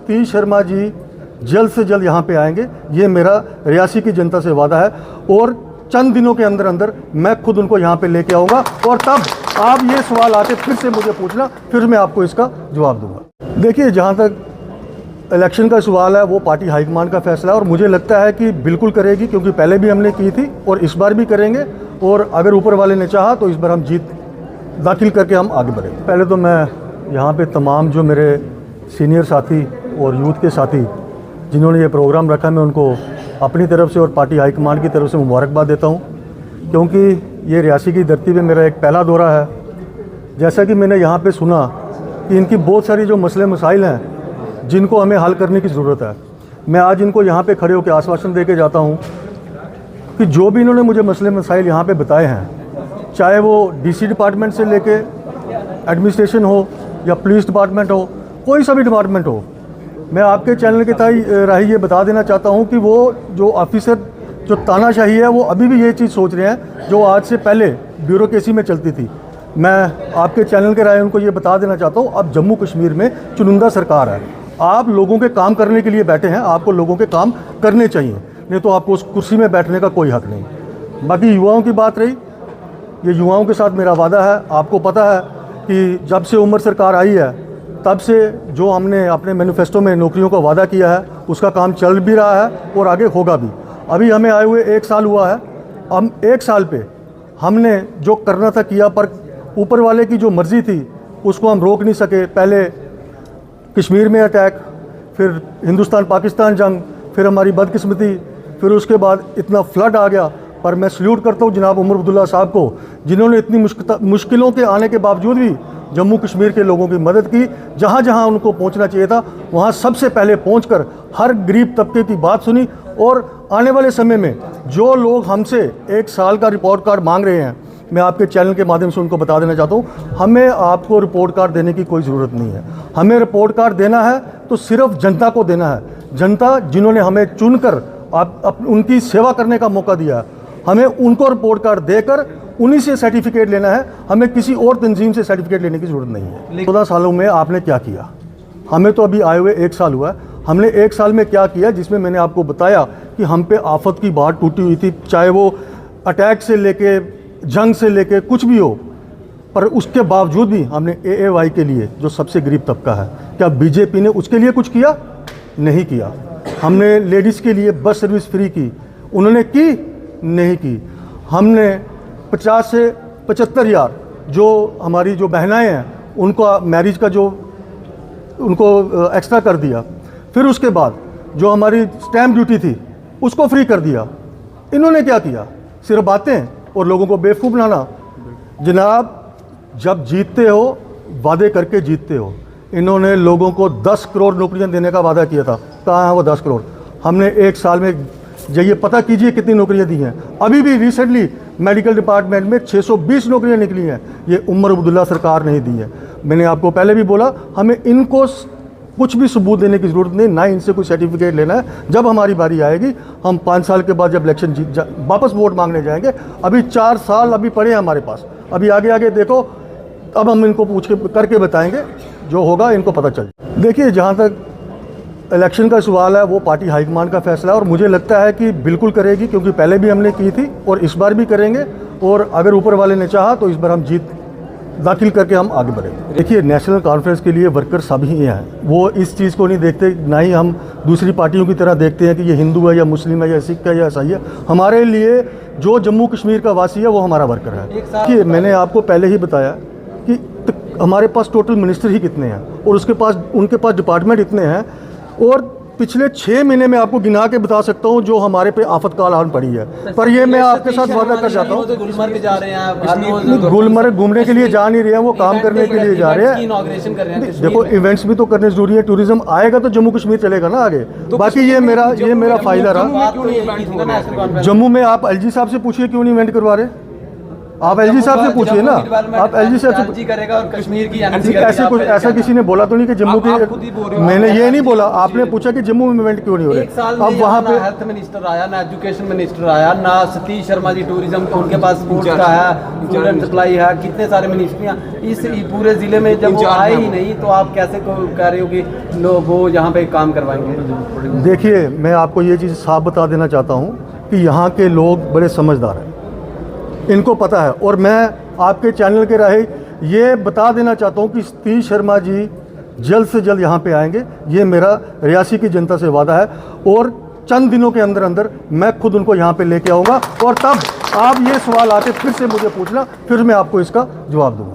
सतीश शर्मा जी जल्द से जल्द यहाँ पे आएंगे, ये मेरा रियासी की जनता से वादा है। और चंद दिनों के अंदर अंदर मैं खुद उनको यहाँ पे लेके आऊँगा और तब आप ये सवाल आके फिर से मुझे पूछना, फिर मैं आपको इसका जवाब दूंगा। देखिए, जहाँ तक इलेक्शन का सवाल है वो पार्टी हाईकमान का फैसला है और मुझे लगता है कि बिल्कुल करेगी, क्योंकि पहले भी हमने की थी और इस बार भी करेंगे। और अगर ऊपर वाले ने चाहा तो इस बार हम जीत दाखिल करके हम आगे बढ़ेंगे। पहले तो मैं यहाँ पे तमाम जो मेरे सीनियर साथी और यूथ के साथी जिन्होंने ये प्रोग्राम रखा, मैं उनको अपनी तरफ से और पार्टी हाईकमान की तरफ से मुबारकबाद देता हूँ, क्योंकि ये रियासी की धरती पे मेरा एक पहला दौरा है। जैसा कि मैंने यहाँ पे सुना कि इनकी बहुत सारी जो मसले मसाइल हैं जिनको हमें हल करने की ज़रूरत है, मैं आज इनको यहाँ पे खड़े होकर आश्वासन दे के जाता हूँ कि जो भी इन्होंने मुझे मसले मसाइल यहाँ पे बताए हैं, चाहे वो डीसी डिपार्टमेंट से लेके एडमिनिस्ट्रेशन हो या पुलिस डिपार्टमेंट हो, कोई सा भी डिपार्टमेंट हो, मैं आपके चैनल के राही ये बता देना चाहता हूँ कि वो जो ऑफिसर जो तानाशाही है वो अभी भी ये चीज़ सोच रहे हैं जो आज से पहले ब्यूरोक्रेसी में चलती थी। मैं आपके चैनल के राय उनको ये बता देना चाहता हूँ, अब जम्मू कश्मीर में चुनिंदा सरकार है, आप लोगों के काम करने के लिए बैठे हैं, आपको लोगों के काम करने चाहिए, नहीं तो आपको उस कुर्सी में बैठने का कोई हक नहीं। बाकी युवाओं की बात रही, ये युवाओं के साथ मेरा वादा है। आपको पता है कि जब से उमर सरकार आई है तब से जो हमने अपने मैनिफेस्टो में नौकरियों का वादा किया है उसका काम चल भी रहा है और आगे होगा भी। अभी हमें आए हुए 1 साल हुआ है, हम 1 साल पे हमने जो करना था किया, पर ऊपर वाले की जो मर्ज़ी थी उसको हम रोक नहीं सके। पहले कश्मीर में अटैक, फिर हिंदुस्तान पाकिस्तान जंग, फिर हमारी बदकिस्मती, फिर उसके बाद इतना फ्लड आ गया। पर मैं सल्यूट करता हूँ जनाब उमर अब्दुल्ला साहब को, जिन्होंने इतनी मुश्किलों के आने के बावजूद भी जम्मू कश्मीर के लोगों की मदद की। जहाँ जहाँ उनको पहुँचना चाहिए था वहाँ सबसे पहले पहुँचकर हर गरीब तबके की बात सुनी। और आने वाले समय में जो लोग हमसे 1 साल का रिपोर्ट कार्ड मांग रहे हैं, मैं आपके चैनल के माध्यम से उनको बता देना चाहता हूँ, हमें आपको रिपोर्ट कार्ड देने की कोई ज़रूरत नहीं है। हमें रिपोर्ट कार्ड देना है तो सिर्फ जनता को देना है। जनता जिन्होंने हमें चुनकर उनकी सेवा करने का मौका दिया है, हमें उनको रिपोर्ट कार्ड देकर उन्हीं से सर्टिफिकेट लेना है। हमें किसी और तंजीम से सर्टिफिकेट लेने की ज़रूरत नहीं है। 14 सालों में आपने क्या किया? हमें तो अभी आए हुए 1 साल हुआ है, हमने 1 साल में क्या किया, जिसमें मैंने आपको बताया कि हम पे आफत की बात टूटी हुई थी, चाहे वो अटैक से लेके जंग से लेके कुछ भी हो, पर उसके बावजूद भी हमने AAY के लिए जो सबसे गरीब तबका है, क्या बीजेपी ने उसके लिए कुछ किया? नहीं किया। हमने लेडीज़ के लिए बस सर्विस फ्री की, उन्होंने की? नहीं की। हमने 50 से 75 हज़ार जो हमारी जो बहनाएँ हैं उनका मैरिज का जो उनको एक्स्ट्रा कर दिया। फिर उसके बाद जो हमारी स्टैम्प ड्यूटी थी उसको फ्री कर दिया। इन्होंने क्या किया? सिर्फ बातें और लोगों को बेवकूफ़ बनाना। जनाब, जब जीतते हो वादे करके जीतते हो। इन्होंने लोगों को 10 करोड़ नौकरियां देने का वादा किया था, कहाँ है वो 10 करोड़? हमने 1 साल में जाइए पता कीजिए कितनी नौकरियां दी हैं। अभी भी रिसेंटली मेडिकल डिपार्टमेंट में 620 नौकरियां निकली हैं, ये उमर अब्दुल्ला सरकार नहीं दी है। मैंने आपको पहले भी बोला, हमें इनको कुछ भी सबूत देने की ज़रूरत नहीं, ना इनसे कोई सर्टिफिकेट लेना है। जब हमारी बारी आएगी, हम 5 साल के बाद जब इलेक्शन वापस वोट मांगने जाएंगे। अभी 4 साल अभी पड़े हैं हमारे पास, अभी आगे आगे देखो, अब हम इनको पूछ के करके बताएंगे, जो होगा इनको पता चल। देखिए, जहाँ तक इलेक्शन का सवाल है वो पार्टी हाईकमान का फैसला है और मुझे लगता है कि बिल्कुल करेगी, क्योंकि पहले भी हमने की थी और इस बार भी करेंगे। और अगर ऊपर वाले ने चाहा तो इस बार हम जीत दाखिल करके हम आगे बढ़ेंगे। देखिए, नेशनल कॉन्फ्रेंस के लिए वर्कर सभी हैं, वो इस चीज़ को नहीं देखते, ना ही हम दूसरी पार्टियों की तरह देखते हैं कि ये हिंदू है या मुस्लिम है या सिख है या ईसाई है। हमारे लिए जो जम्मू कश्मीर का वासी है वो हमारा वर्कर है। देखिए, मैंने आपको पहले ही बताया कि हमारे पास टोटल मिनिस्टर ही कितने हैं और उनके पास डिपार्टमेंट इतने हैं। और पिछले 6 महीने में आपको गिना के बता सकता हूँ जो हमारे पे आफतकाल आन पड़ी है। पर ये मैं आपके साथ वादा कर जाता हूँ, गुलमर्ग जा रहे हैं, गुलमर्ग घूमने के लिए जा नहीं रहे हैं, वो काम करने के लिए जा रहे हैं। देखो, इवेंट्स भी तो करने जरूरी है, टूरिज्म आएगा तो जम्मू कश्मीर चलेगा ना आगे। बाकी ये मेरा फायदा रहा। जम्मू में आप LG साहब से पूछिए क्यों नहीं इवेंट करवा रहे, आप एलजी साहब से पूछिए ना, आप एलजी साहब से एलजी करेगा और कश्मीर की एनसी ऐसे कुछ ऐसा किसी ने बोला तो नहीं कि जम्मू आप खुद ही बोल रहे की, हो। मैंने ये नहीं बोला, आपने पूछा कि जम्मू में इवेंट क्यों नहीं हो एक साल रहे। में अब वहाँ ना पे हेल्थ मिनिस्टर आया, ना एजुकेशन मिनिस्टर आया, ना सतीश शर्मा जी टूरिज्म के उनके पास स्पोर्ट्स का है, फूड एंड सप्लाई है, कितने सारे मिनिस्ट्रियाँ इस पूरे जिले में जब वो आए ही नहीं तो आप कैसे कह रहे हो कि लोग वो यहाँ पे काम करवाएंगे। देखिए, मैं आपको ये चीज़ साफ बता देना चाहता हूँ कि यहाँ के लोग बड़े समझदार हैं, इनको पता है। और मैं आपके चैनल के राहे ये बता देना चाहता हूँ कि सतीश शर्मा जी जल्द से जल्द यहाँ पे आएंगे, ये मेरा रियासी की जनता से वादा है। और चंद दिनों के अंदर अंदर मैं खुद उनको यहाँ पे लेके आऊँगा और तब आप ये सवाल आके फिर से मुझे पूछना, फिर मैं आपको इसका जवाब दूंगा।